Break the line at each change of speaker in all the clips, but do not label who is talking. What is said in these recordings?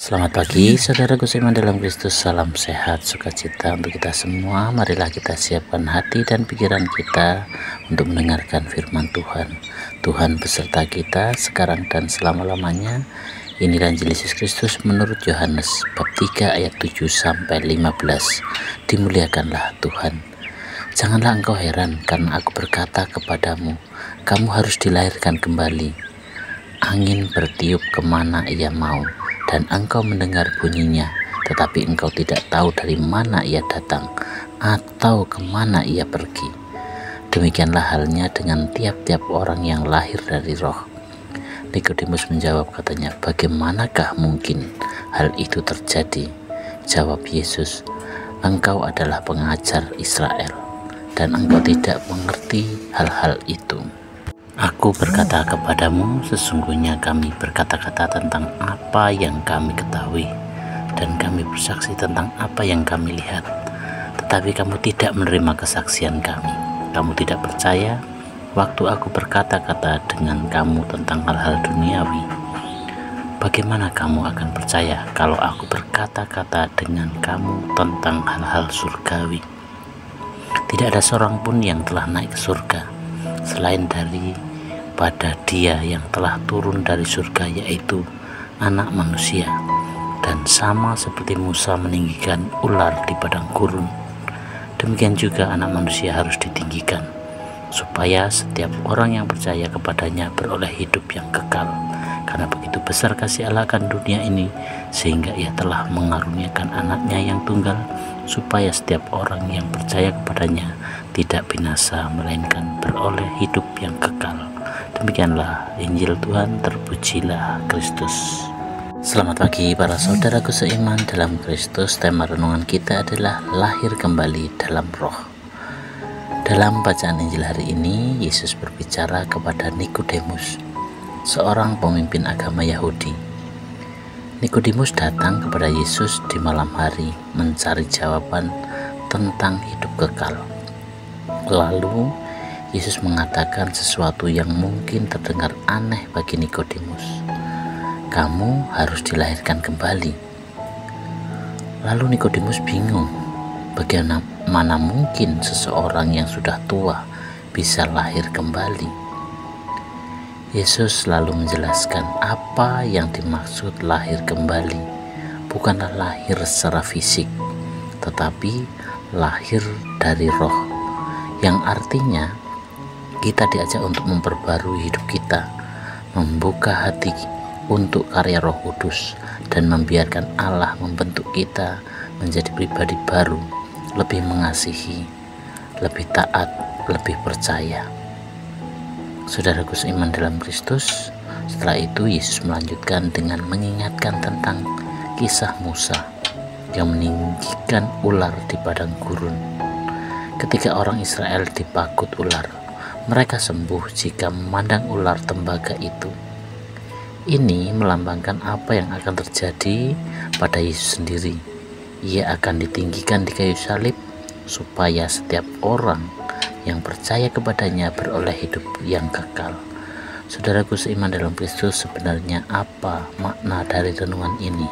Selamat pagi, saudaraku seiman dalam Kristus. Salam sehat, sukacita untuk kita semua. Marilah kita siapkan hati dan pikiran kita untuk mendengarkan firman Tuhan. Tuhan beserta kita sekarang dan selama-lamanya. Inilah Injil Yesus Kristus menurut Yohanes bab 3 ayat 7 sampai 15. Dimuliakanlah Tuhan. Janganlah engkau heran karena aku berkata kepadamu, kamu harus dilahirkan kembali. Angin bertiup kemana ia mau, dan engkau mendengar bunyinya, tetapi engkau tidak tahu dari mana ia datang atau kemana ia pergi. Demikianlah halnya dengan tiap-tiap orang yang lahir dari roh. Nikodemus menjawab, katanya, bagaimanakah mungkin hal itu terjadi? Jawab Yesus, engkau adalah pengajar Israel, dan engkau tidak mengerti hal-hal itu. Aku berkata kepadamu, sesungguhnya kami berkata-kata tentang apa yang kami ketahui, dan kami bersaksi tentang apa yang kami lihat. Tetapi kamu tidak menerima kesaksian kami. Kamu tidak percaya waktu aku berkata-kata dengan kamu tentang hal-hal duniawi. Bagaimana kamu akan percaya kalau aku berkata-kata dengan kamu tentang hal-hal surgawi? Tidak ada seorang pun yang telah naik ke surga selain daripada Dia yang telah turun dari surga, yaitu Anak Manusia. Dan sama seperti Musa meninggikan ular di padang gurun, demikian juga Anak Manusia harus ditinggikan, supaya setiap orang yang percaya kepadanya beroleh hidup yang kekal. Karena begitu besar kasih Allah akan dunia ini, sehingga Ia telah mengaruniakan anaknya yang tunggal, supaya setiap orang yang percaya kepadanya tidak binasa, melainkan beroleh hidup yang kekal. Demikianlah Injil Tuhan, terpujilah Kristus. Selamat pagi para saudaraku seiman dalam Kristus. Tema renungan kita adalah lahir kembali dalam roh. Dalam bacaan Injil hari ini, Yesus berbicara kepada Nikodemus, seorang pemimpin agama Yahudi. Nikodemus datang kepada Yesus di malam hari mencari jawaban tentang hidup kekal. Lalu Yesus mengatakan sesuatu yang mungkin terdengar aneh bagi Nikodemus. Kamu harus dilahirkan kembali. Lalu Nikodemus bingung, bagaimana mungkin seseorang yang sudah tua bisa lahir kembali? Yesus lalu menjelaskan apa yang dimaksud lahir kembali. Bukanlah lahir secara fisik, tetapi lahir dari roh, yang artinya kita diajak untuk memperbarui hidup kita, membuka hati untuk karya Roh Kudus, dan membiarkan Allah membentuk kita menjadi pribadi baru, lebih mengasihi, lebih taat, lebih percaya. Saudaraku seiman dalam Kristus, setelah itu Yesus melanjutkan dengan mengingatkan tentang kisah Musa yang meninggikan ular di padang gurun. Ketika orang Israel dipakut ular, mereka sembuh jika memandang ular tembaga itu. Ini melambangkan apa yang akan terjadi pada Yesus sendiri. Ia akan ditinggikan di kayu salib supaya setiap orang yang percaya kepadanya beroleh hidup yang kekal. Saudaraku seiman dalam Kristus, sebenarnya apa makna dari renungan ini?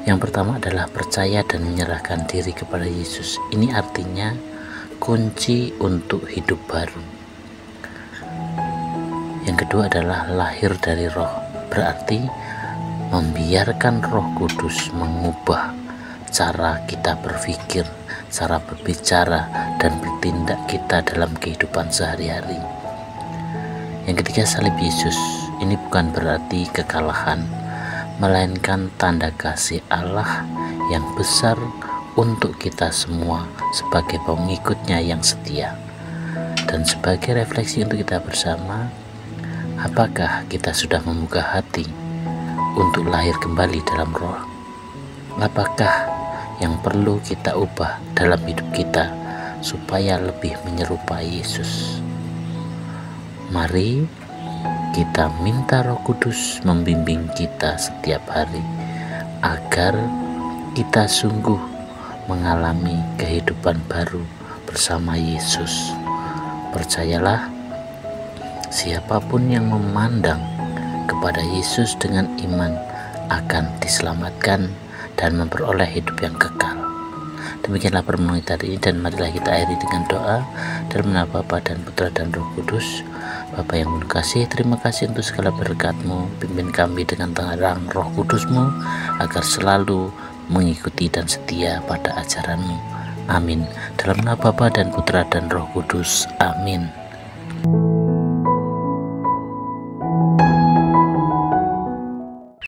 Yang pertama adalah percaya dan menyerahkan diri kepada Yesus. Ini artinya kunci untuk hidup baru. Yang kedua adalah lahir dari roh, berarti membiarkan Roh Kudus mengubah cara kita berpikir, cara berbicara, dan bertindak kita dalam kehidupan sehari-hari. Yang ketiga, salib Yesus. Ini bukan berarti kekalahan, melainkan tanda kasih Allah yang besar untuk kita semua sebagai pengikutnya yang setia. Dan sebagai refleksi untuk kita bersama, apakah kita sudah membuka hati untuk lahir kembali dalam roh? Apakah yang perlu kita ubah dalam hidup kita supaya lebih menyerupai Yesus? Mari kita minta Roh Kudus membimbing kita setiap hari agar kita sungguh mengalami kehidupan baru bersama Yesus. Percayalah, siapapun yang memandang kepada Yesus dengan iman akan diselamatkan dan memperoleh hidup yang kekal. Demikianlah permenungan tadi ini, dan marilah kita akhiri dengan doa. Dalam nama Bapa dan Putra dan Roh Kudus. Bapa yang penuh kasih, terima kasih untuk segala berkat-Mu. Pimpin kami dengan terang Roh Kudus-Mu agar selalu mengikuti dan setia pada ajaran-Mu. Amin. Dalam nama Bapa dan Putra dan Roh Kudus. Amin.